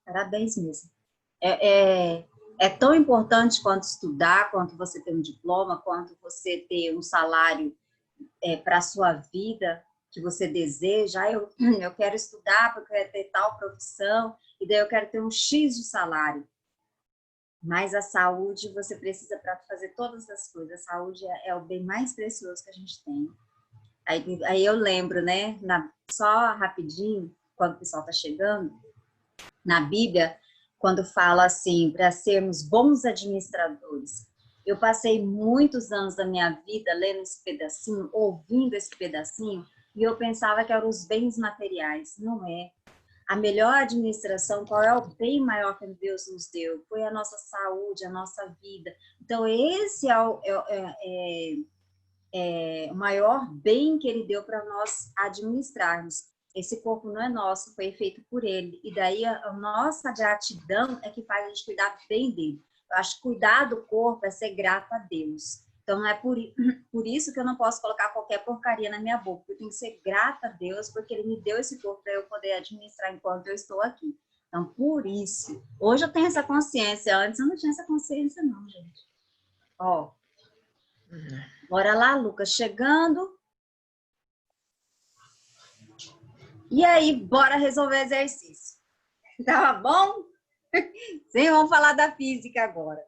Parabéns mesmo. É tão importante quanto estudar, quanto você ter um diploma, quanto você ter um salário para a sua vida que você deseja. Eu quero estudar porque eu quero ter tal profissão, e daí eu quero ter um X de salário. Mas a saúde, você precisa para fazer todas as coisas. A saúde é o bem mais precioso que a gente tem. Aí eu lembro, né, só rapidinho, quando o pessoal está chegando, na Bíblia, quando fala assim, para sermos bons administradores. Eu passei muitos anos da minha vida lendo esse pedacinho, ouvindo esse pedacinho, e eu pensava que eram os bens materiais. Não é. A melhor administração, qual é o bem maior que Deus nos deu? Foi a nossa saúde, a nossa vida. Então, esse é o maior bem que Ele deu para nós administrarmos. Esse corpo não é nosso, foi feito por Ele. E daí a nossa gratidão é que faz a gente cuidar bem dele. Eu acho que cuidar do corpo é ser grato a Deus. Então, não é por isso que eu não posso colocar qualquer porcaria na minha boca. Eu tenho que ser grata a Deus, porque Ele me deu esse corpo para eu poder administrar enquanto eu estou aqui. Então, por isso, hoje eu tenho essa consciência. Antes eu não tinha essa consciência, não, gente. Ó, bora lá, Lucas, chegando. E aí, bora resolver exercício. Tava bom? Sim, vamos falar da física agora.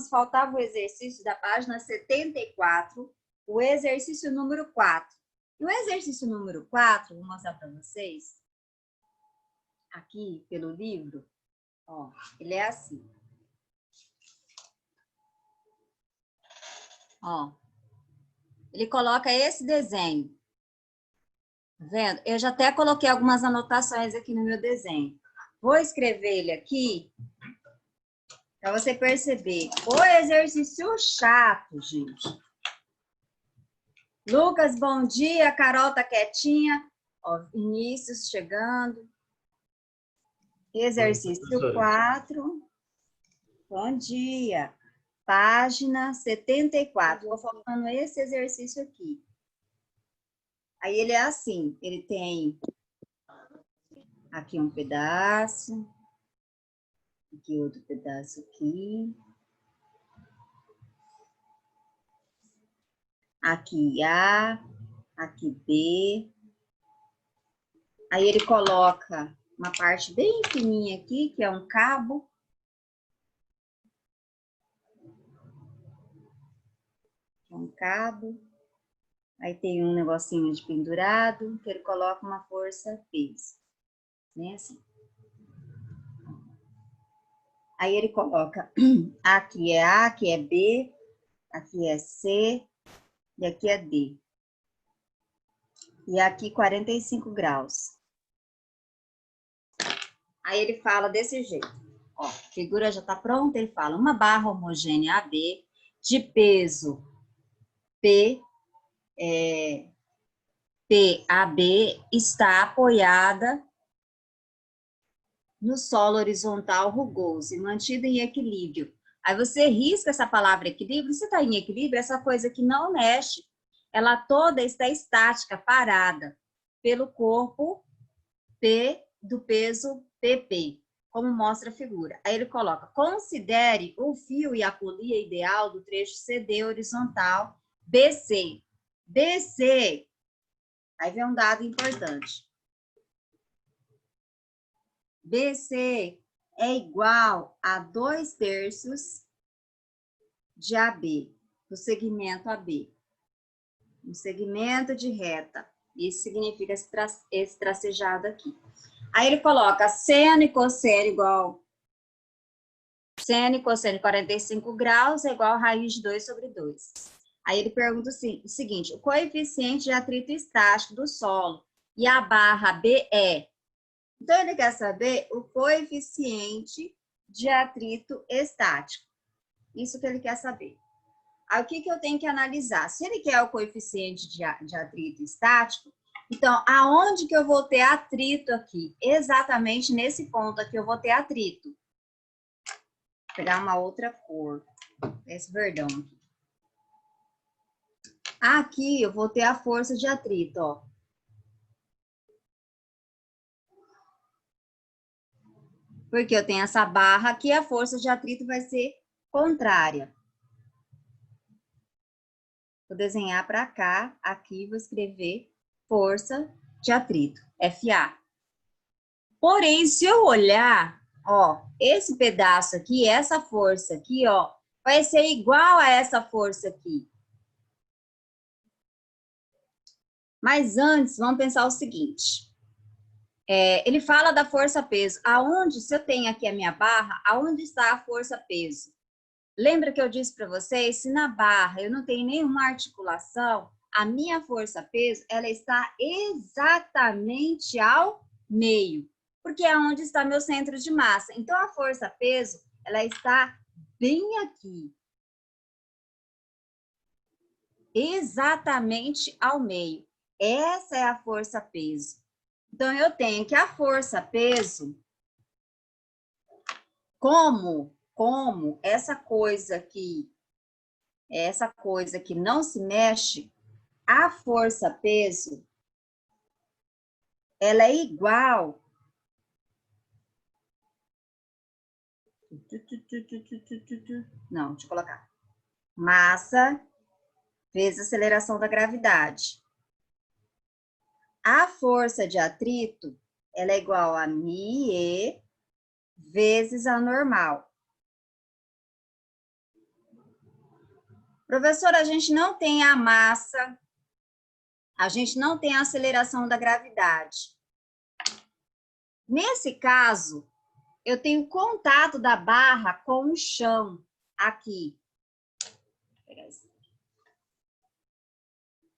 Faltava o exercício da página 74, o exercício número 4. E o exercício número 4, vou mostrar para vocês, aqui pelo livro, ó, ele é assim. Ó, ele coloca esse desenho. Tá vendo? Eu já até coloquei algumas anotações aqui no meu desenho. Vou escrever ele aqui para você perceber. O exercício chato, gente. Lucas, bom dia. Carol tá quietinha. Ó, Vinícius chegando. Exercício 4. Bom dia. Página 74. Vou falando esse exercício aqui. Aí ele é assim. Ele tem aqui um pedaço. Aqui outro pedaço aqui. Aqui A, aqui B. Aí ele coloca uma parte bem fininha aqui, que é um cabo. Um cabo. Aí tem um negocinho de pendurado, que ele coloca uma força peso. Né, assim. Aí ele coloca, aqui é A, aqui é B, aqui é C, e aqui é D. E aqui 45 graus. Aí ele fala desse jeito. Ó, a figura já está pronta, ele fala, uma barra homogênea AB, de peso PAB, está apoiada no solo horizontal rugoso e mantida em equilíbrio. Aí você risca essa palavra equilíbrio, você está em equilíbrio, essa coisa que não mexe, ela toda está estática, parada, pelo corpo P do peso PP, como mostra a figura. Aí ele coloca, considere o fio e a polia ideal do trecho CD horizontal BC. BC, aí vem um dado importante. BC é igual a 2/3 de AB, do segmento AB. Um segmento de reta. Isso significa esse tracejado aqui. Aí ele coloca seno e cosseno igual... Seno e cosseno 45 graus é igual a raiz de 2/2. Aí ele pergunta o seguinte, o coeficiente de atrito estático do solo e a barra BE. Então, ele quer saber o coeficiente de atrito estático. Isso que ele quer saber. Aí, o que eu tenho que analisar? Se ele quer o coeficiente de atrito estático, então, aonde que eu vou ter atrito aqui? Exatamente nesse ponto aqui eu vou ter atrito. Vou pegar uma outra cor. Esse verdão aqui. Aqui eu vou ter a força de atrito, ó. Porque eu tenho essa barra aqui, a força de atrito vai ser contrária. Vou desenhar para cá, aqui vou escrever força de atrito, FA. Porém, se eu olhar, ó, esse pedaço aqui, essa força aqui, ó, vai ser igual a essa força aqui. Mas antes, vamos pensar o seguinte. Ele fala da força-peso. Aonde, se eu tenho aqui a minha barra, aonde está a força-peso? Lembra que eu disse para vocês, se na barra eu não tenho nenhuma articulação, a minha força-peso, ela está exatamente ao meio, porque é onde está meu centro de massa. Então, a força-peso, ela está bem aqui. Exatamente ao meio. Essa é a força-peso. Então, eu tenho que a força-peso, como essa coisa que não se mexe, a força-peso, ela é igual não, deixa eu colocar. Massa vezes aceleração da gravidade. A força de atrito, ela é igual a μe vezes a normal. Professora, a gente não tem a massa, a gente não tem a aceleração da gravidade. Nesse caso, eu tenho contato da barra com o chão, aqui.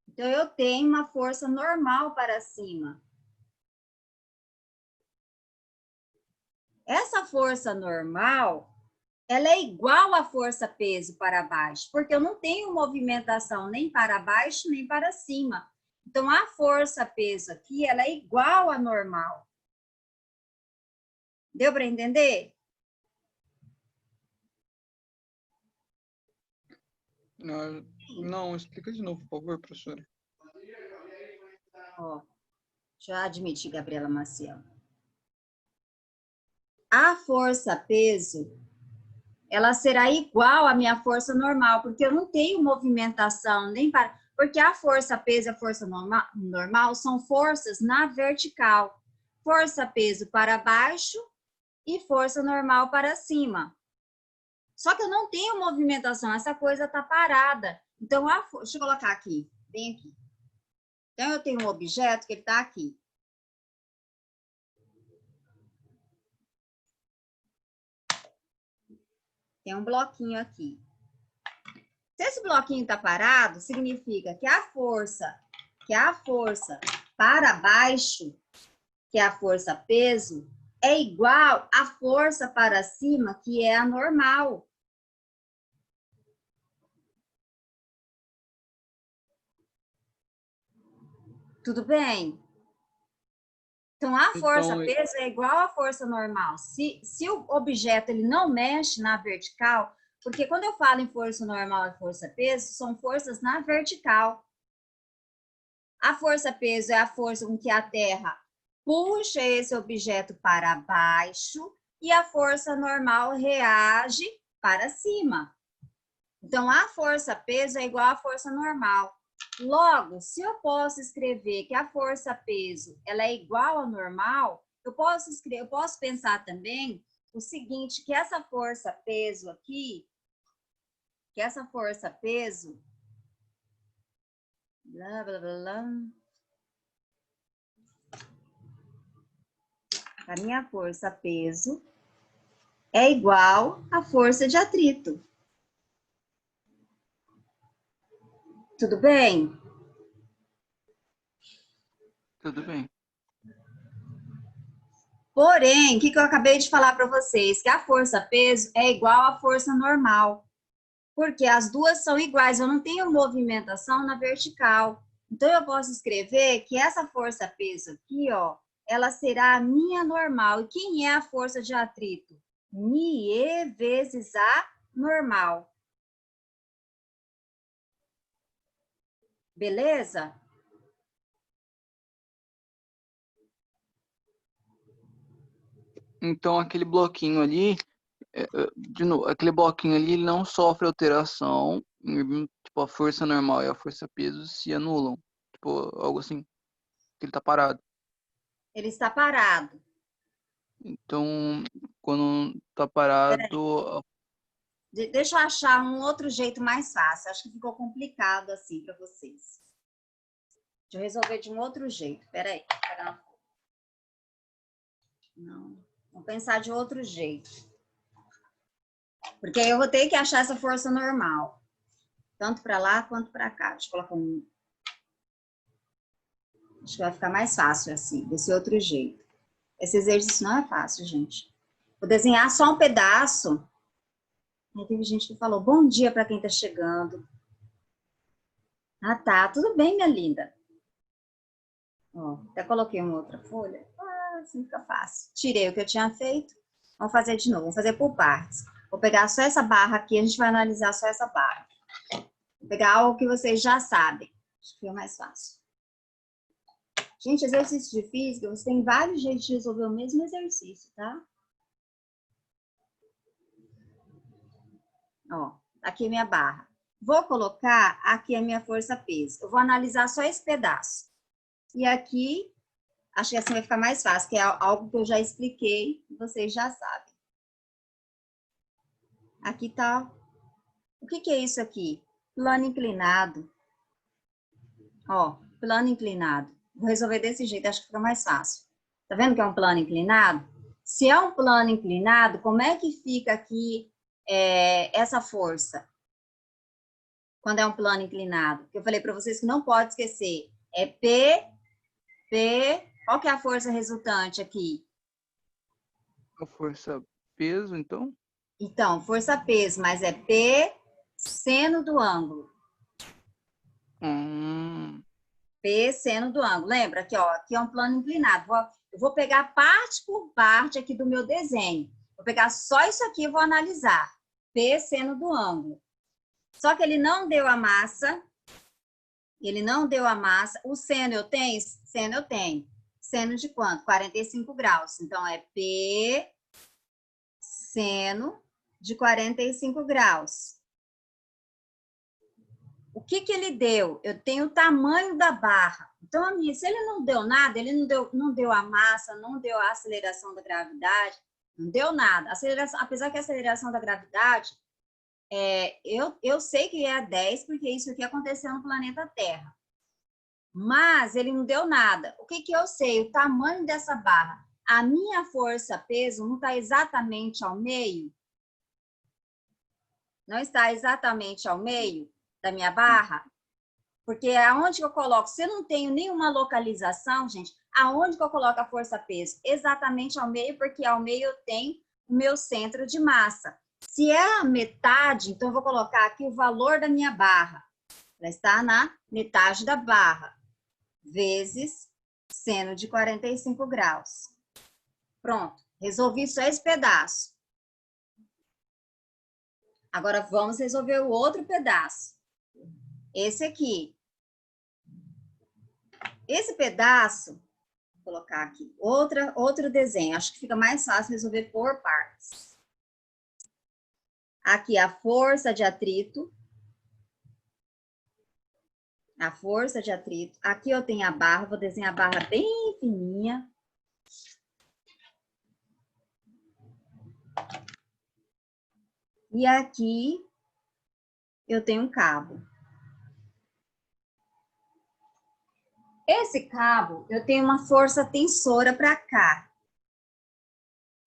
Então, eu tenho uma força normal para cima. Essa força normal, ela é igual à força-peso para baixo, porque eu não tenho movimentação nem para baixo, nem para cima. Então, a força-peso aqui, ela é igual à normal. Deu para entender? Não, explica de novo, por favor, professora. Ó, deixa eu admitir, Gabriela Maciel. A força-peso, ela será igual à minha força normal, porque eu não tenho movimentação nem para... Porque a força-peso e a força normal são forças na vertical. Força-peso para baixo e força normal para cima. Só que eu não tenho movimentação, essa coisa está parada. Então, deixa eu colocar aqui, bem aqui. Então, eu tenho um objeto que ele está aqui. Tem um bloquinho aqui. Se esse bloquinho está parado, significa que a força para baixo, que é a força peso, é igual à força para cima, que é a normal. Tudo bem? Então, a força-peso é igual à força normal. Se o objeto ele não mexe na vertical, porque quando eu falo em força normal e força-peso, são forças na vertical. A força-peso é a força com que a Terra puxa esse objeto para baixo e a força normal reage para cima. Então, a força-peso é igual à força normal. Logo, se eu posso escrever que a força-peso ela é igual ao normal, eu posso pensar também o seguinte, que essa força-peso aqui, blá, blá, blá, blá, a minha força-peso é igual à força de atrito. Tudo bem? Tudo bem. Porém, o que eu acabei de falar para vocês? Que a força-peso é igual à força normal. Porque as duas são iguais, eu não tenho movimentação na vertical. Então, eu posso escrever que essa força-peso aqui, ó, ela será a minha normal. E quem é a força de atrito? μe vezes a normal. Beleza? Então, aquele bloquinho ali, de novo, aquele bloquinho ali ele não sofre alteração, tipo, a força normal e a força peso se anulam. Tipo, algo assim, que ele tá parado. Ele está parado. Então, quando tá parado, Deixa eu achar um outro jeito mais fácil. Acho que ficou complicado assim para vocês. Deixa eu resolver de um outro jeito. Espera aí. Não. Vamos pensar de outro jeito. Porque aí eu vou ter que achar essa força normal. Tanto para lá quanto para cá. Deixa eu colocar um. Acho que vai ficar mais fácil assim, desse outro jeito. Esse exercício não é fácil, gente. Vou desenhar só um pedaço. Aí teve gente que falou, bom dia para quem está chegando. Ah, tá. Tudo bem, minha linda. Ó, até coloquei uma outra folha. Ah, assim fica fácil. Tirei o que eu tinha feito. Vamos fazer de novo. Vamos fazer por partes. Vou pegar só essa barra aqui. A gente vai analisar só essa barra. Vou pegar algo que vocês já sabem. Acho que é mais fácil. Gente, exercício de física, você tem vários jeitos de resolver o mesmo exercício, tá? Ó, aqui é minha barra. Vou colocar aqui a minha força-peso. Eu vou analisar só esse pedaço. E aqui, acho que assim vai ficar mais fácil, que é algo que eu já expliquei, vocês já sabem. Aqui tá. O que é isso aqui? Plano inclinado. Ó, plano inclinado. Vou resolver desse jeito, acho que fica mais fácil. Tá vendo que é um plano inclinado? Se é um plano inclinado, como é que fica aqui essa força? Quando é um plano inclinado? Eu falei para vocês que não pode esquecer. É P. Qual que é a força resultante aqui? a força peso, então, Então, força-peso, mas é P seno do ângulo. P seno do ângulo. Lembra que, ó, aqui é um plano inclinado. Eu vou pegar parte por parte aqui do meu desenho. Vou pegar só isso aqui e vou analisar. P seno do ângulo. Só que ele não deu a massa. Ele não deu a massa. O seno eu tenho? Seno eu tenho. Seno de quanto? 45 graus. Então, é P seno de 45 graus. O que ele deu? Eu tenho o tamanho da barra. Então, se ele não deu nada, ele não deu a massa, não deu a aceleração da gravidade, não deu nada. Apesar que a aceleração da gravidade, eu sei que é a 10, porque isso aqui aconteceu no planeta Terra. Mas ele não deu nada. O que eu sei? O tamanho dessa barra. A minha força-peso não está exatamente ao meio? Não está exatamente ao meio da minha barra? Porque aonde que eu coloco? Se eu não tenho nenhuma localização, gente, aonde que eu coloco a força-peso? Exatamente ao meio, porque ao meio eu tenho o meu centro de massa. Se é a metade, então eu vou colocar aqui o valor da minha barra. Ela está na metade da barra, vezes seno de 45 graus. Pronto, resolvi só esse pedaço. Agora vamos resolver o outro pedaço. Esse aqui. Esse pedaço, vou colocar aqui, outro desenho. Acho que fica mais fácil resolver por partes. Aqui a força de atrito. A força de atrito. Aqui eu tenho a barra, vou desenhar a barra bem fininha. E aqui eu tenho um cabo. Esse cabo, eu tenho uma força tensora para cá.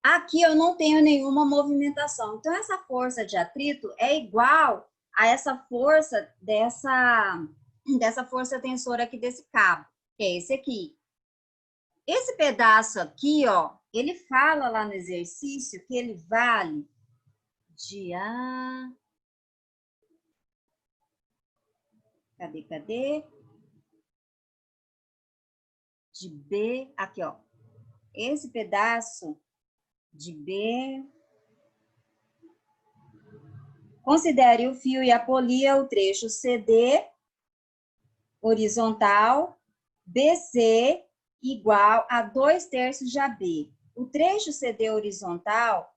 Aqui eu não tenho nenhuma movimentação. Então, essa força de atrito é igual a essa força dessa força tensora aqui desse cabo, que é esse aqui. Esse pedaço aqui, ó, ele fala lá no exercício que ele vale de A... Cadê? De B, aqui, ó. Esse pedaço de B. Considere o fio e a polia o trecho CD horizontal BC igual a 2/3 de AB. o trecho CD horizontal,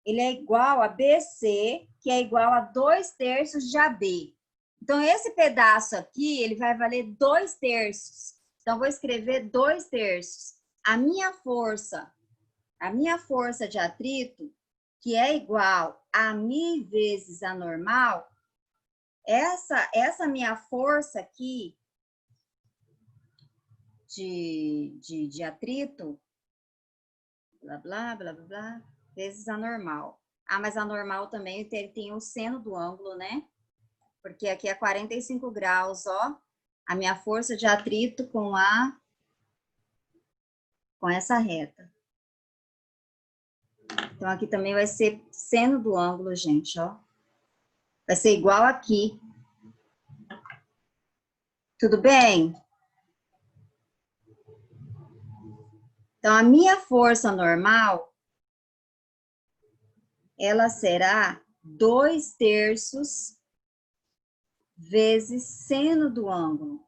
ele é igual a BC, que é igual a 2/3 de AB. Então, esse pedaço aqui, ele vai valer 2/3. Então, vou escrever 2/3. A minha força de atrito, que é igual a μ vezes a normal, essa minha força aqui de atrito, blá, blá, blá, blá, blá, vezes a normal. Ah, mas a normal também tem o seno do ângulo, né? Porque aqui é 45 graus, ó. A minha força de atrito com essa reta. Então, aqui também vai ser seno do ângulo, gente, ó. Vai ser igual aqui. Tudo bem? Então, a minha força normal, ela será 2/3 vezes seno do ângulo.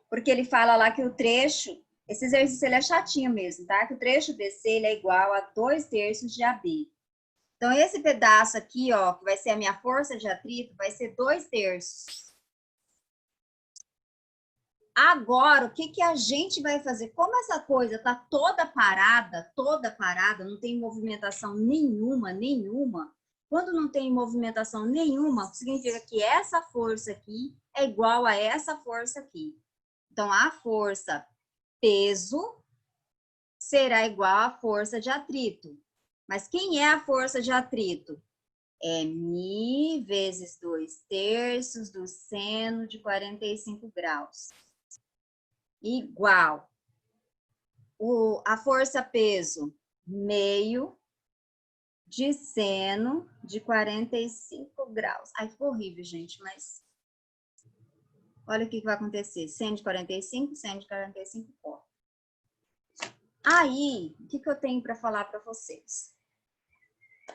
Porque ele fala lá que o trecho, esse exercício ele é chatinho mesmo, tá? Que o trecho BC ele é igual a 2/3 de AB. Então, esse pedaço aqui, ó, que vai ser a minha força de atrito, vai ser 2/3. Agora, o que que a gente vai fazer? Como essa coisa tá toda parada, não tem movimentação nenhuma. Quando não tem movimentação nenhuma, significa que essa força aqui é igual a essa força aqui. Então, a força peso será igual à força de atrito. Mas quem é a força de atrito? É μ vezes 2/3 do seno de 45 graus. Igual. A força peso, meio de seno de 45 graus. Ai, ficou horrível, gente, mas olha o que vai acontecer. Seno de 45, seno de 45, ó. Aí, o que eu tenho para falar para vocês?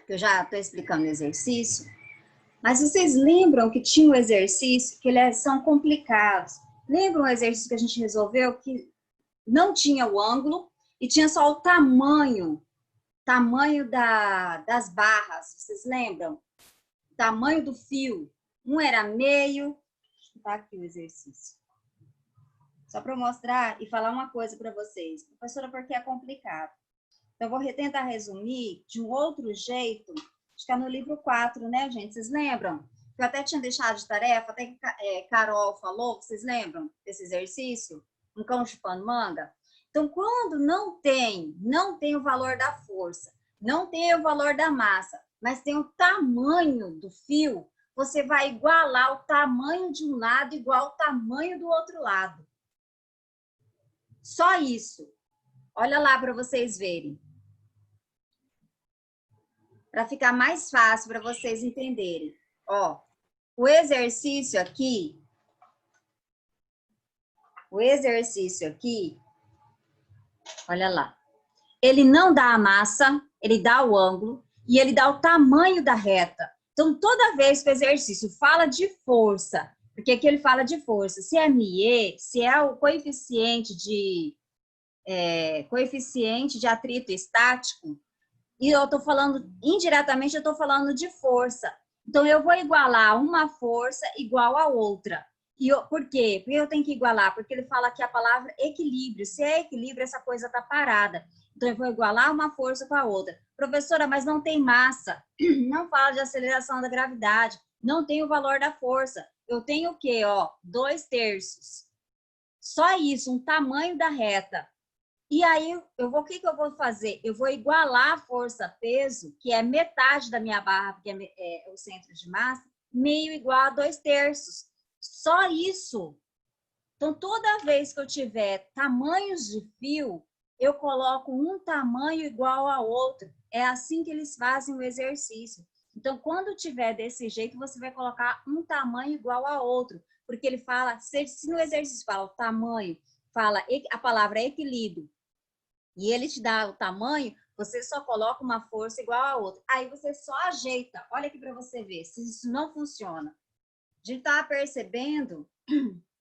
Eu já estou explicando o exercício, mas vocês lembram que tinha um exercício que são complicados? Lembram o exercício que a gente resolveu que não tinha o ângulo e tinha só o tamanho das barras, vocês lembram? O tamanho do fio. Um era meio, tá aqui o exercício. Só para mostrar e falar uma coisa para vocês. Professora, porque é complicado. Então, eu vou tentar resumir de um outro jeito. Acho que é no livro 4, né, gente? Vocês lembram? Eu até tinha deixado de tarefa, até que Carol falou, vocês lembram desse exercício? Um cão chupando manga? Então, quando não tem o valor da força, não tem o valor da massa, mas tem o tamanho do fio, você vai igualar o tamanho de um lado igual ao tamanho do outro lado. Só isso. Olha lá para vocês verem. Para ficar mais fácil para vocês entenderem. Ó, o exercício aqui, olha lá. Ele não dá a massa, ele dá o ângulo e ele dá o tamanho da reta. Então, toda vez que o exercício fala de força, porque aqui ele fala de força, se é μe, se é o coeficiente de atrito estático, e eu estou falando, indiretamente, eu estou falando de força. Então, eu vou igualar uma força igual a outra. Por quê? Porque eu tenho que igualar, porque ele fala aqui a palavra equilíbrio. Se é equilíbrio, essa coisa está parada. Então, eu vou igualar uma força com a outra. Professora, mas não tem massa. Não fala de aceleração da gravidade. Não tem o valor da força. Eu tenho o quê? Ó, 2/3. Só isso, um tamanho da reta. E aí, o que eu vou fazer? Eu vou igualar a força-peso, que é metade da minha barra, porque é o centro de massa, meio igual a 2/3. Só isso. Então, toda vez que eu tiver tamanhos de fio, eu coloco um tamanho igual ao outro. É assim que eles fazem o exercício. Então, quando tiver desse jeito, você vai colocar um tamanho igual a outro. Porque ele fala, se no exercício fala o tamanho, fala a palavra equilíbrio, e ele te dá o tamanho, você só coloca uma força igual a outra. Aí você só ajeita. Olha aqui para você ver se isso não funciona. A gente tá percebendo,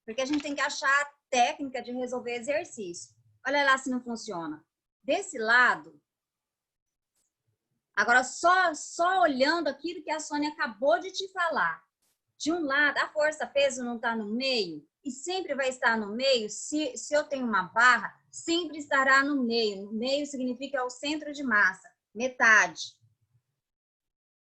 porque a gente tem que achar a técnica de resolver exercício. Olha lá se não funciona. Desse lado, agora só olhando aquilo que a Sônia acabou de te falar. De um lado, a força-peso não está no meio, e sempre vai estar no meio. Se eu tenho uma barra, sempre estará no meio. No meio significa o centro de massa, metade.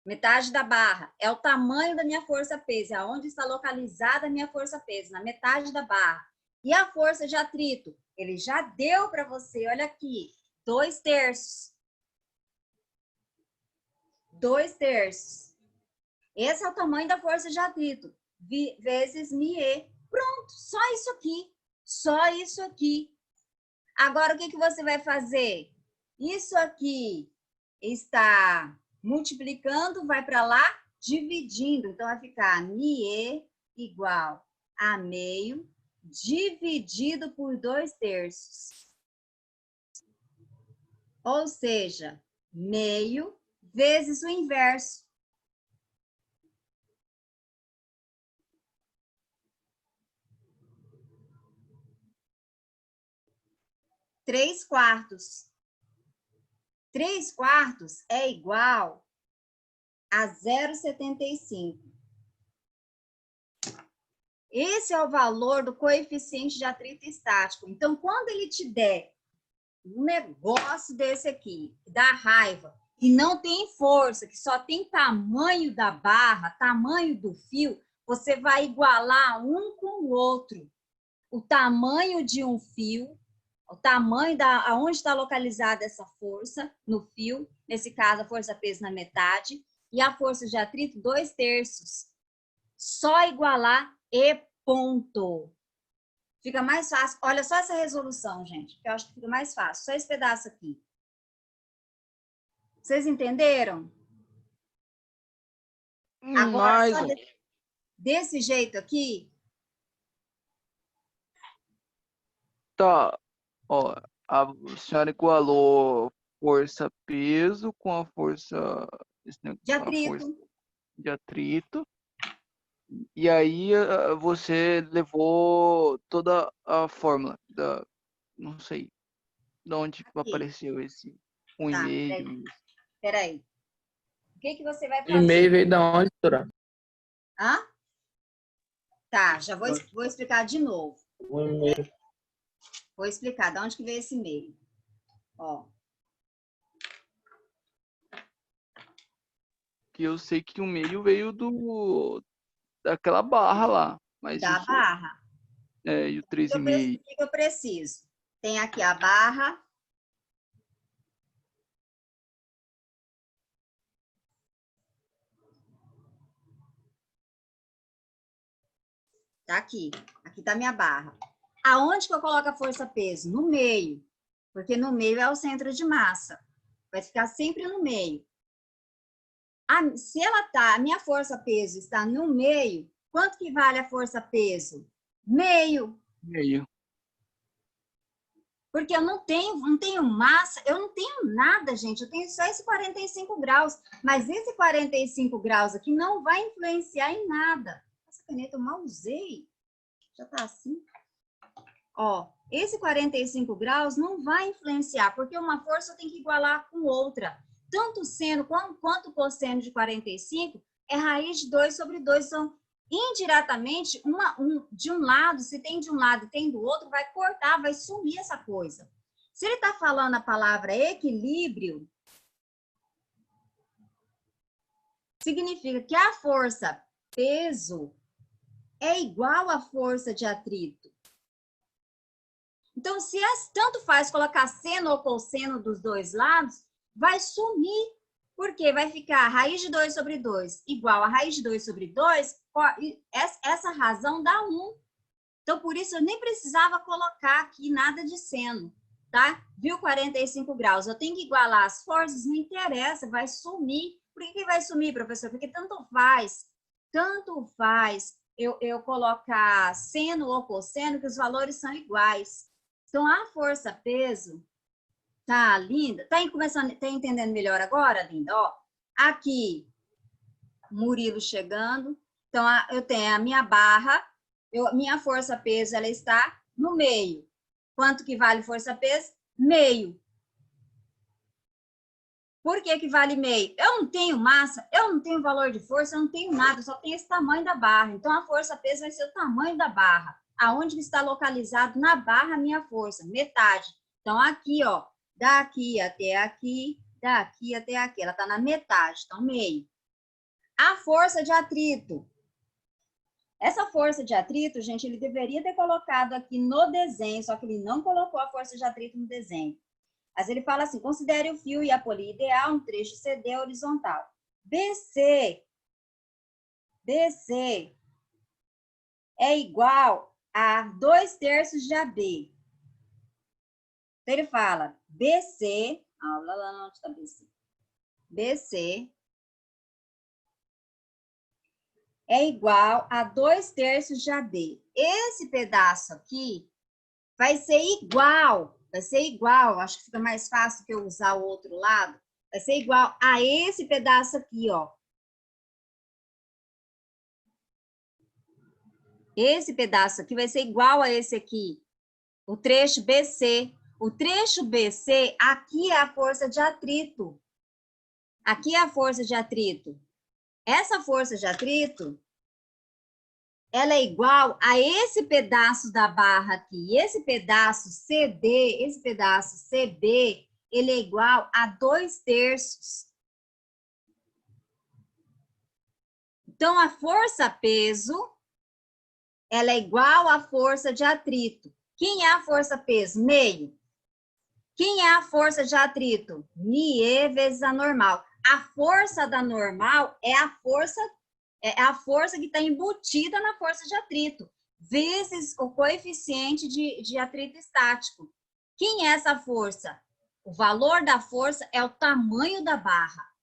Metade da barra. É o tamanho da minha força-peso, é onde está localizada a minha força-peso, na metade da barra. E a força de atrito? Ele já deu para você, olha aqui, 2/3. 2/3. Esse é o tamanho da força de atrito, vezes μe. Pronto, só isso aqui. Só isso aqui. Agora, o que você vai fazer? Isso aqui está multiplicando, vai para lá, dividindo. Então, vai ficar μe igual a meio, dividido por 2/3. Ou seja, meio vezes o inverso. 3/4. 3/4 é igual a 0,75. Esse é o valor do coeficiente de atrito estático. Então, quando ele te der um negócio desse aqui, dá raiva, e não tem força, que só tem tamanho da barra, tamanho do fio, você vai igualar um com o outro. O tamanho de um fio, o tamanho aonde está localizada essa força no fio, nesse caso a força-peso na metade, e a força de atrito 2/3. Só igualar e ponto. Fica mais fácil. Olha só essa resolução, gente, que eu acho que fica mais fácil. Só esse pedaço aqui. Vocês entenderam? Agora, só desse jeito aqui. Tá, ó, a senhora igualou força-peso com a força, De a força atrito. de atrito. E aí você levou toda a fórmula não sei, de onde Aqui. apareceu esse 1,5. Tá, peraí. O que você vai fazer? 1,5 veio da onde, doutora? Hã? Tá, já vou explicar de novo. 1,5. Vou explicar de onde que veio esse meio. Ó. Que eu sei que o meio veio daquela barra lá. Mas Da isso, barra. e o O que 3,5. eu preciso? Tem aqui a barra. Tá aqui. Aqui tá minha barra. Aonde que eu coloco a força-peso? No meio. Porque no meio é o centro de massa. Vai ficar sempre no meio. Se a minha força-peso está no meio, quanto que vale a força-peso? Meio. Meio. Porque eu não tenho massa, eu não tenho nada, gente. Eu tenho só esse 45 graus. Mas esse 45 graus aqui não vai influenciar em nada. Essa caneta eu mal usei. Já tá assim. Ó, esse 45 graus não vai influenciar, porque uma força tem que igualar com outra. Tanto o seno quanto o cosseno de 45 é raiz de 2/2. São indiretamente, de um lado, se tem de um lado e tem do outro, vai cortar, vai sumir essa coisa. Se ele está falando a palavra equilíbrio, significa que a força peso é igual à força de atrito. Então, se tanto faz colocar seno ou cosseno dos dois lados, vai sumir. Porque vai ficar raiz de 2/2 igual a raiz de 2/2, essa razão dá 1. Então, por isso, eu nem precisava colocar aqui nada de seno, tá? Viu 45 graus? Eu tenho que igualar as forças, não interessa, vai sumir. Por que vai sumir, professor? Porque tanto faz eu colocar seno ou cosseno, que os valores são iguais. Então, a força-peso, tá, linda? Tá entendendo melhor agora, linda? Ó, aqui, Murilo chegando. Então, eu tenho a minha barra, minha força-peso, ela está no meio. Quanto que vale força-peso? Meio. Por que que vale meio? Eu não tenho massa, eu não tenho valor de força, eu não tenho nada, eu só tenho esse tamanho da barra. Então, a força-peso vai ser o tamanho da barra. Aonde está localizado na barra a minha força? Metade. Então, aqui, ó, daqui até aqui, daqui até aqui. Ela está na metade, então meio. A força de atrito. Essa força de atrito, gente, ele deveria ter colocado aqui no desenho, só que ele não colocou a força de atrito no desenho. Mas ele fala assim, considere o fio e a polia ideal, um trecho CD horizontal. BC é igual a 2/3 de AB. Então, ele fala, BC, onde está BC? BC é igual a 2/3 de AB. Esse pedaço aqui vai ser igual, acho que fica mais fácil que eu usar o outro lado, vai ser igual a esse pedaço aqui, ó. Esse pedaço aqui vai ser igual a esse aqui, o trecho BC. O trecho BC, aqui é a força de atrito. Aqui é a força de atrito. Essa força de atrito, ela é igual a esse pedaço da barra aqui. Esse pedaço CD, esse pedaço CB, ele é igual a 2/3. Então, a força-peso, ela é igual à força de atrito. Quem é a força-peso? Meio. Quem é a força de atrito? μe vezes a normal. A força da normal é a força que está embutida na força de atrito, vezes o coeficiente de atrito estático. Quem é essa força? O valor da força é o tamanho da barra.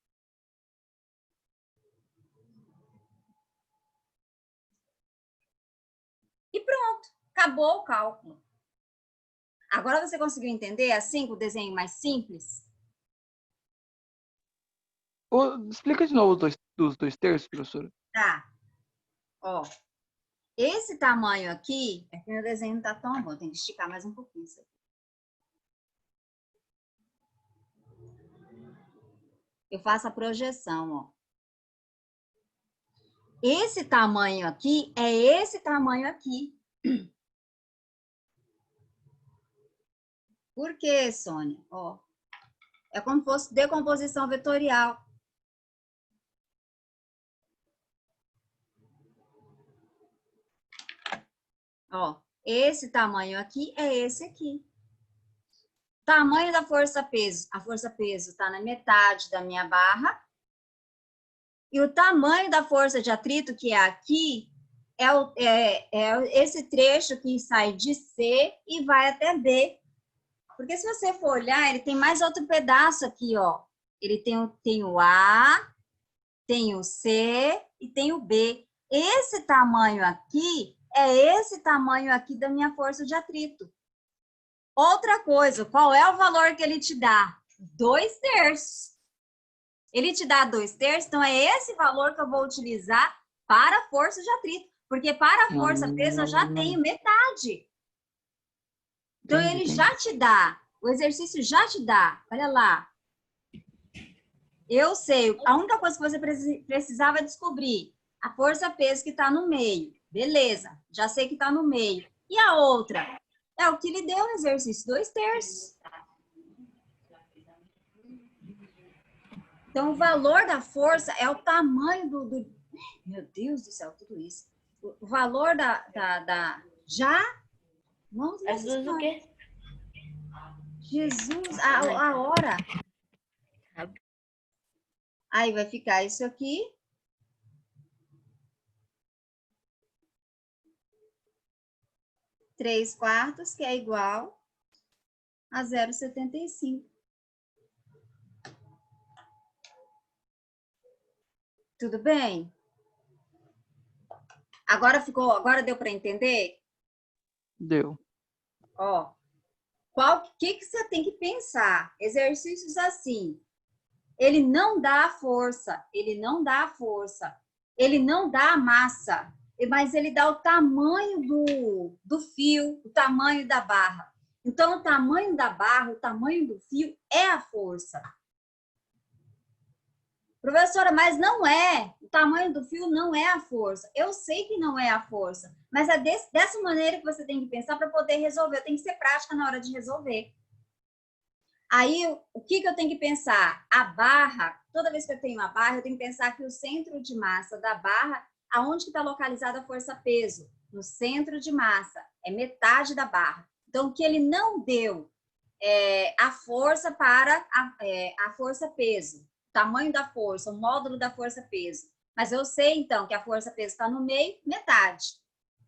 E pronto, acabou o cálculo. Agora você conseguiu entender assim, com o desenho mais simples? Explica de novo os 2/3, professora. Tá. Ó, esse tamanho aqui, é que meu desenho não tá tão bom, tem que esticar mais um pouquinho isso aqui. Eu faço a projeção, ó. Esse tamanho aqui é esse tamanho aqui. Por quê, Sônia? Ó, é como se fosse decomposição vetorial. Ó, esse tamanho aqui é esse aqui. Tamanho da força-peso. A força-peso está na metade da minha barra. E o tamanho da força de atrito, que é aqui, é esse trecho que sai de C e vai até B. Porque se você for olhar, ele tem mais outro pedaço aqui, ó. Ele tem o A, tem o C e tem o B. Esse tamanho aqui é esse tamanho aqui da minha força de atrito. Outra coisa, qual é o valor que ele te dá? 2/3. Ele te dá 2/3, então é esse valor que eu vou utilizar para a força de atrito. Porque para a força-peso eu já tenho metade. Então ele já te dá, o exercício já te dá. Olha lá. Eu sei, a única coisa que você precisava descobrir, a força-peso que está no meio. Beleza, já sei que está no meio. E a outra? É o que lhe deu o exercício, 2/3. Então, o valor da força é o tamanho do... Meu Deus do céu, tudo isso. O valor Já? Vamos ver Jesus o quê? Jesus, a hora. Aí vai ficar isso aqui. Três quartos, que é igual a 0,75. Tudo bem? Agora deu para entender? Deu. Ó, que você tem que pensar? Exercícios assim. Ele não dá a força, ele não dá a força, ele não dá a massa, mas ele dá o tamanho do fio, o tamanho da barra. Então, o tamanho da barra, o tamanho do fio é a força. Professora, mas não é. O tamanho do fio não é a força. Eu sei que não é a força, mas é dessa maneira que você tem que pensar para poder resolver. Tem que ser prática na hora de resolver. Aí, o que eu tenho que pensar? A barra, toda vez que eu tenho uma barra, eu tenho que pensar que o centro de massa da barra, aonde que está localizada a força-peso? No centro de massa, é metade da barra. Então, o que ele não deu a força para a força-peso, o tamanho da força, o módulo da força-peso. Mas eu sei, então, que a força-peso está no meio, metade.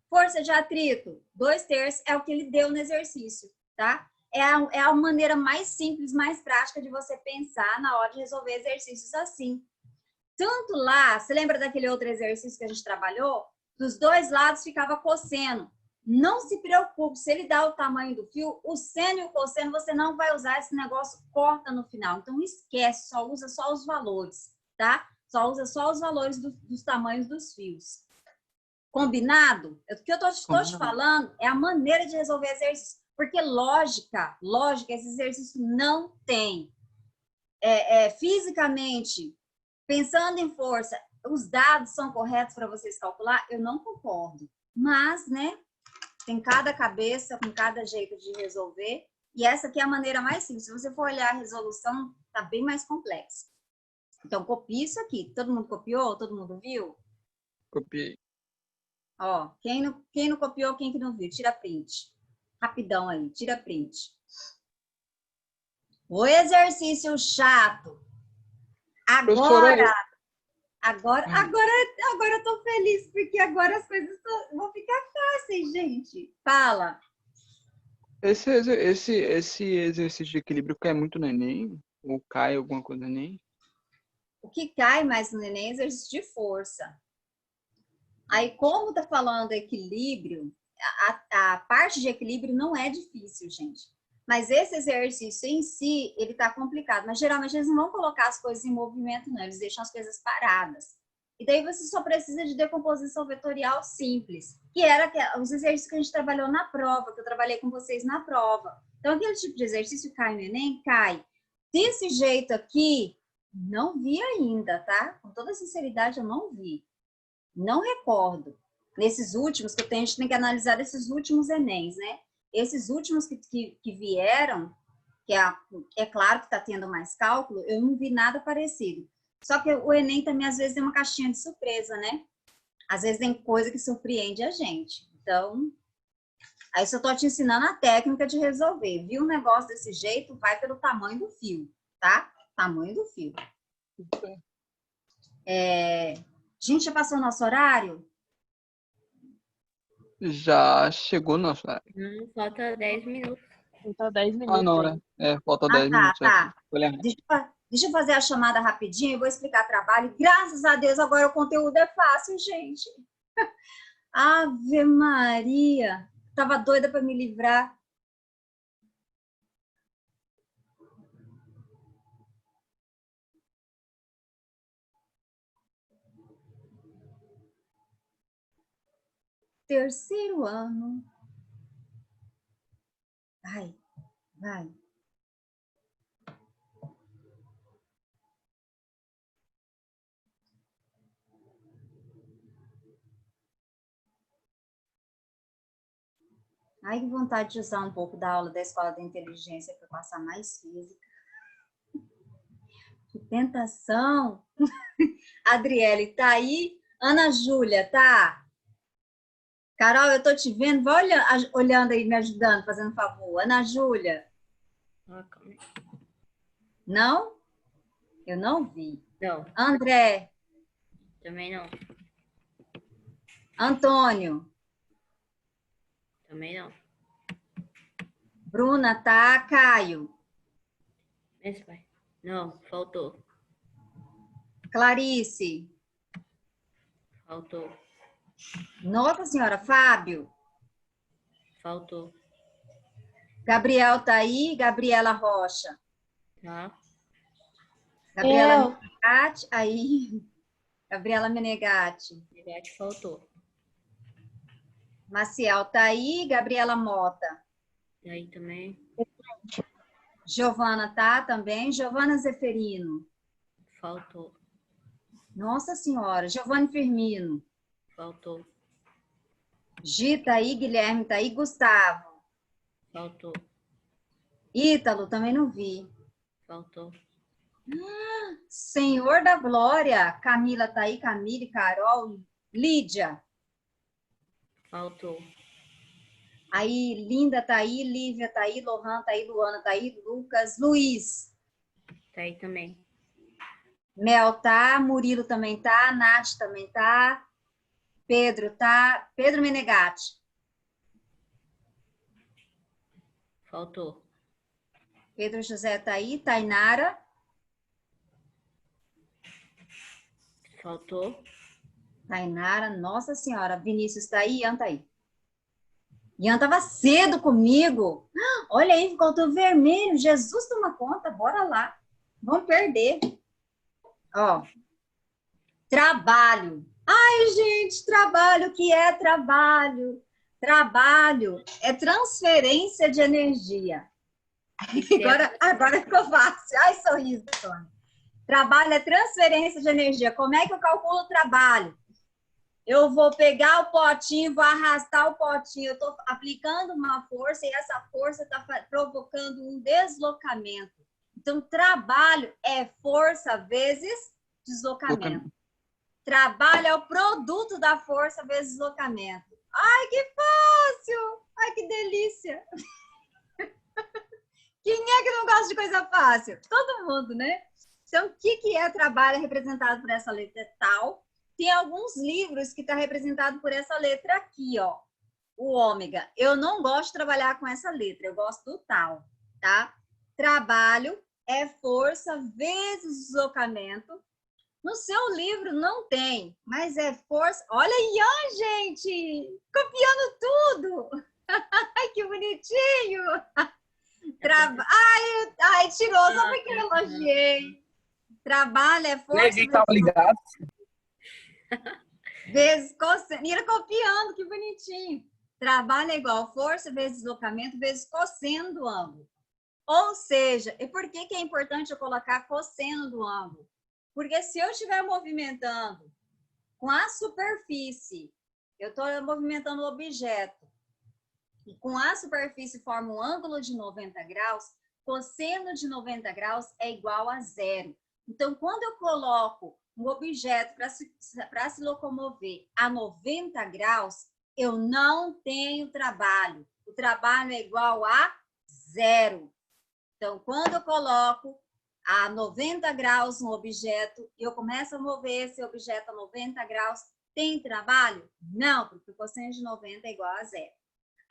Força de atrito, 2/3 é o que ele deu no exercício, tá? É a maneira mais simples, mais prática de você pensar na hora de resolver exercícios assim. Tanto lá, você lembra daquele outro exercício que a gente trabalhou? Dos dois lados ficava cosseno. Não se preocupe, se ele dá o tamanho do fio, o seno e o cosseno você não vai usar, esse negócio corta no final. Então esquece, só usa só os valores, tá? Só usa só os valores dos tamanhos dos fios. Combinado? O que eu estou te falando é a maneira de resolver exercício. Porque lógica, esse exercício não tem. Fisicamente, pensando em força, os dados são corretos para vocês calcular? Eu não concordo. Mas, né, tem cada cabeça, com cada jeito de resolver. E essa aqui é a maneira mais simples. Se você for olhar a resolução, tá bem mais complexa. Então, copie isso aqui. Todo mundo copiou? Todo mundo viu? Copiei. Ó, quem não copiou, quem que não viu? Tira print. Rapidão aí, tira print. O exercício chato. Agora eu tô feliz, porque agora as coisas vão ficar fáceis, gente. Fala. Esse exercício de equilíbrio cai muito no Enem? Ou cai alguma coisa no Enem? O que cai mais no Enem é exercício de força. Aí, como tá falando equilíbrio, a parte de equilíbrio não é difícil, gente. Mas esse exercício em si, ele tá complicado. Mas geralmente eles não vão colocar as coisas em movimento, não. Eles deixam as coisas paradas. E daí você só precisa de decomposição vetorial simples, que era os exercícios que a gente trabalhou na prova, que eu trabalhei com vocês na prova. Então, aquele tipo de exercício cai no Enem? Cai. Desse jeito aqui, não vi ainda, tá? Com toda sinceridade, eu não vi. Não recordo. Nesses últimos, que a gente tem que analisar esses últimos Enems, né? Esses últimos que vieram, que é claro que está tendo mais cálculo, eu não vi nada parecido. Só que o Enem também, às vezes, tem uma caixinha de surpresa, né? Às vezes tem coisa que surpreende a gente. Então, aí se eu estou te ensinando a técnica de resolver. Viu um negócio desse jeito, vai pelo tamanho do fio, tá? Tamanho do fio. Gente, já passou o nosso horário? Já chegou nosso horário. Não, falta 10 minutos. Falta 10 minutos. Ah, não, aí. falta 10 minutos. Tá. Olha aí. Deixa eu fazer a chamada rapidinho, eu vou explicar trabalho. Graças a Deus, agora o conteúdo é fácil, gente. Ave Maria! Tava doida para me livrar. Terceiro ano. Vai. Ai, que vontade de usar um pouco da aula da Escola da Inteligência para passar mais física. Que tentação! Adriele, tá aí? Ana Júlia, tá? Carol, eu tô te vendo. Vai olhando aí, me ajudando, fazendo favor. Ana Júlia. Não? Eu não vi. Não, André. também não. Antônio. Também não. Bruna, tá? Caio. Esse vai. Não, faltou. Clarice. Faltou. Nossa Senhora. Fábio. Faltou. Gabriel tá aí? Gabriela Rocha. Tá? Gabriela Menegatti. Aí. Gabriela Menegatti. Negate faltou. Maciel tá aí? Gabriela Mota. Tá aí também. Giovana tá também. Giovana Zeferino. Faltou. Nossa Senhora. Giovanni Firmino. Faltou. Gi tá aí, Guilherme tá aí, Gustavo. Faltou. Ítalo, também não vi. Faltou. Senhor da Glória. Camila tá aí, Camille, Carol, Lídia. Faltou. Aí, Linda tá aí, Lívia tá aí, Lohan tá aí, Luana tá aí, Lucas, Luiz. Tá aí também. Mel tá, Murilo também tá, Nath também tá, Pedro tá, Pedro Menegatti. Faltou. Pedro José tá aí, Tainara. Faltou. Tainara, Nossa Senhora. Vinícius tá aí, Ian tá aí. Ian tava cedo comigo. Olha aí, ficou tudo vermelho. Jesus toma conta, bora lá. Vamos perder. Ó. Trabalho. Ai, gente, trabalho, o que é trabalho? Trabalho é transferência de energia. Agora ficou fácil. Ai, sorriso, Tony. Trabalho é transferência de energia. Como é que eu calculo o trabalho? Eu vou pegar o potinho, vou arrastar o potinho. Eu estou aplicando uma força e essa força está provocando um deslocamento. Então, trabalho é força vezes deslocamento. Trabalho é o produto da força vezes deslocamento. Ai, que fácil! Ai, que delícia! Quem é que não gosta de coisa fácil? Todo mundo, né? Então, o que é trabalho representado por essa letra tal? Tem alguns livros que está representado por essa letra aqui, ó. O ômega. Eu não gosto de trabalhar com essa letra, eu gosto do tal, tá? Trabalho é força vezes deslocamento. No seu livro não tem, mas é força. Olha, Ian, gente! Copiando tudo! Ai, que bonitinho! Ai, tirou, só porque eu elogiei. Trabalho é força. Levi tava ligado. Vezes cosseno. E ele copiando, que bonitinho. Trabalho é igual força vezes deslocamento vezes cosseno do ângulo. Ou seja, e por que é importante eu colocar cosseno do ângulo? Porque se eu estiver movimentando com a superfície, eu estou movimentando o objeto, e com a superfície forma um ângulo de 90 graus, cosseno de 90 graus é igual a zero. Então, quando eu coloco um objeto para se locomover a 90 graus, eu não tenho trabalho. O trabalho é igual a zero. Então, quando eu coloco a 90 graus um objeto e eu começo a mover esse objeto a 90 graus, tem trabalho? Não, porque o cosseno de 90 é igual a zero.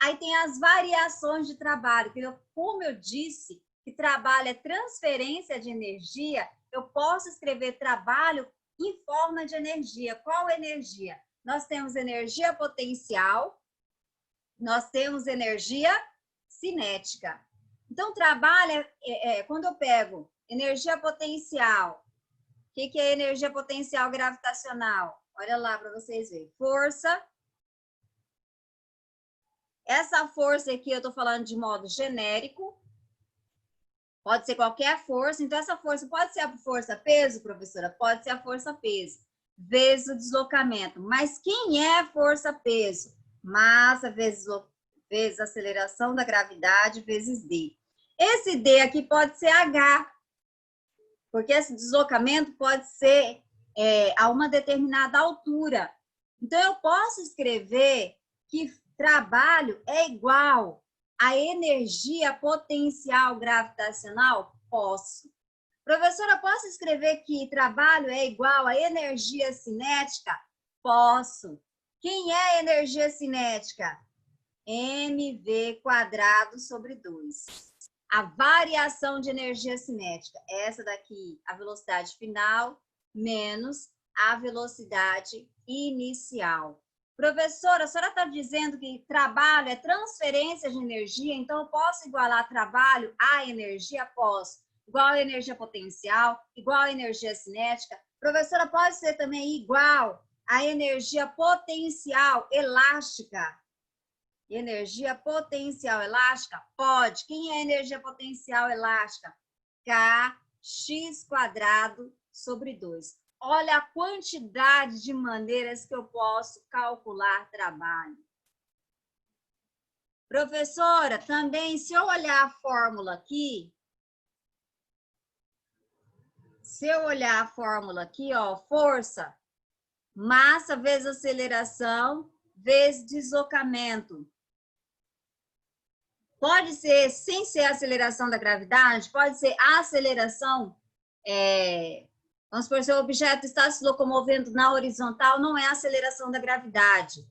Aí tem as variações de trabalho, que como eu disse, que trabalho é transferência de energia, eu posso escrever trabalho em forma de energia. Qual energia? Nós temos energia potencial, nós temos energia cinética. Então, trabalho quando eu pego energia potencial. O que é energia potencial gravitacional? Olha lá para vocês verem. Força. Essa força aqui eu estou falando de modo genérico. Pode ser qualquer força. Então, essa força pode ser a força-peso, professora? Pode ser a força-peso. Vezes o deslocamento. Mas quem é a força-peso? Massa vezes aceleração da gravidade vezes D. Esse D aqui pode ser H. Porque esse deslocamento pode ser a uma determinada altura. Então, eu posso escrever que trabalho é igual a energia potencial gravitacional? Posso. Professora, posso escrever que trabalho é igual a energia cinética? Posso. Quem é a energia cinética? mv² sobre 2. A variação de energia cinética. Essa daqui, a velocidade final, menos a velocidade inicial. Professora, a senhora está dizendo que trabalho é transferência de energia, então eu posso igualar trabalho à energia? Posso. Igual a energia potencial, igual a energia cinética. Professora, pode ser também igual a energia potencial elástica. Energia potencial elástica? Pode. Quem é energia potencial elástica? Kx² sobre 2. Olha a quantidade de maneiras que eu posso calcular trabalho. Professora, também, se eu olhar a fórmula aqui, ó, força, massa vezes aceleração, vezes deslocamento. Pode ser, sem ser a aceleração da gravidade, pode ser a aceleração, vamos supor, se o objeto está se locomovendo na horizontal, não é a aceleração da gravidade.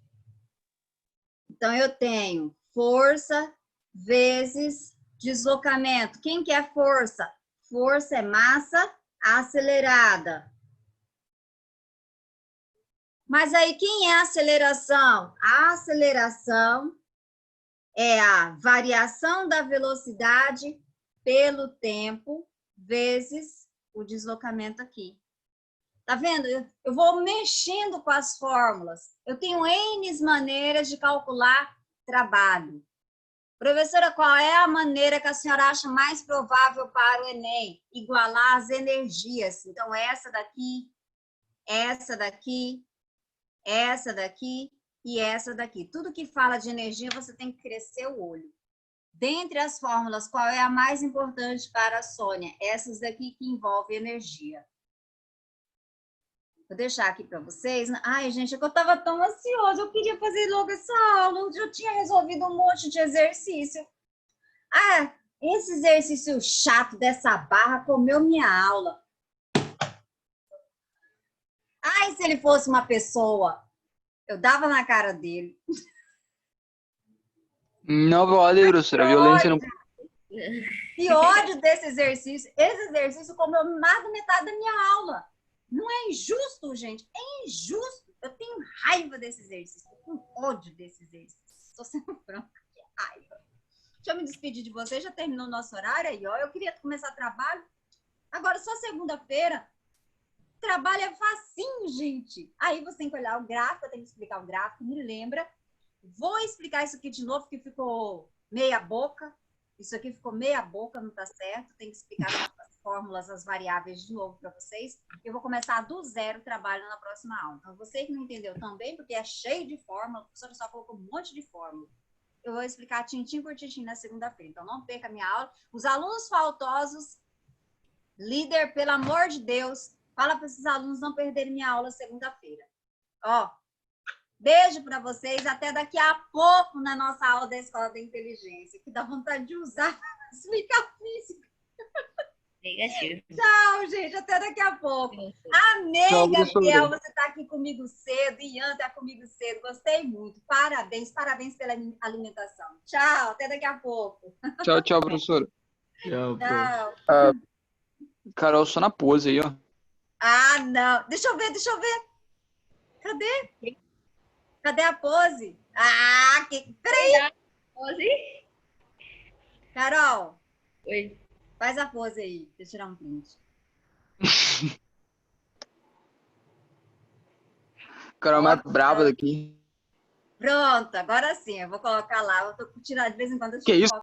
Então, eu tenho força vezes deslocamento. Quem que é força? Força é massa acelerada. Mas aí, quem é a aceleração? A aceleração é a variação da velocidade pelo tempo vezes o deslocamento aqui. Tá vendo? Eu vou mexendo com as fórmulas. Eu tenho N maneiras de calcular trabalho. Professora, qual é a maneira que a senhora acha mais provável para o Enem? Igualar as energias. Então, essa daqui, essa daqui, essa daqui e essa daqui. Tudo que fala de energia, você tem que crescer o olho. Dentre as fórmulas, qual é a mais importante para a Sônia? Essas daqui que envolvem energia. Vou deixar aqui para vocês. Ai, gente, é que eu estava tão ansiosa. Eu queria fazer logo essa aula. Eu já tinha resolvido um monte de exercício. Ah, esse exercício chato dessa barra comeu minha aula. Ai, se ele fosse uma pessoa, eu dava na cara dele. Não pode, professora. Violência não. Que ódio desse exercício. Esse exercício comeu mais da metade da minha aula. Não é injusto, gente? É injusto. Eu tenho raiva desse exercício. Eu tenho ódio desse exercício. Estou sendo franca. Que raiva. Deixa eu me despedir de vocês. Já terminou o nosso horário aí, ó. Eu queria começar trabalho. Agora, só segunda-feira. Trabalho é facinho, gente. Aí você tem que olhar o gráfico. Eu tenho que explicar o gráfico. Me lembra. Vou explicar isso aqui de novo, que ficou meia boca. Isso aqui ficou meia boca, não tá certo. Tem que explicar as fórmulas, as variáveis de novo para vocês. Eu vou começar do zero o trabalho na próxima aula. Então, você que não entendeu também, porque é cheio de fórmula, a professora só colocou um monte de fórmula. Eu vou explicar tintim por tintim na segunda-feira. Então, não perca a minha aula. Os alunos faltosos, líder, pelo amor de Deus, fala para esses alunos não perderem minha aula segunda-feira. Ó, beijo para vocês. Até daqui a pouco na nossa aula da Escola da Inteligência, que dá vontade de usar para explicar física. Negativo. Tchau, gente. Até daqui a pouco. Amei, Tchau, Gabriel. professora. Você está aqui comigo cedo. Ian está comigo cedo. Gostei muito. Parabéns. Parabéns pela alimentação. Tchau. Até daqui a pouco. Tchau, tchau, professora. Tchau, prof. Tchau. Carol, só na pose aí, ó. Ah, não. Deixa eu ver. Cadê? Cadê a pose? Ah, peraí. Pose. Carol, Oi. faz a pose aí. Deixa eu tirar um print. Carol mais brava daqui. Pronto, agora sim. Eu vou colocar lá. Eu tô tirando de vez em quando. Eu Que isso?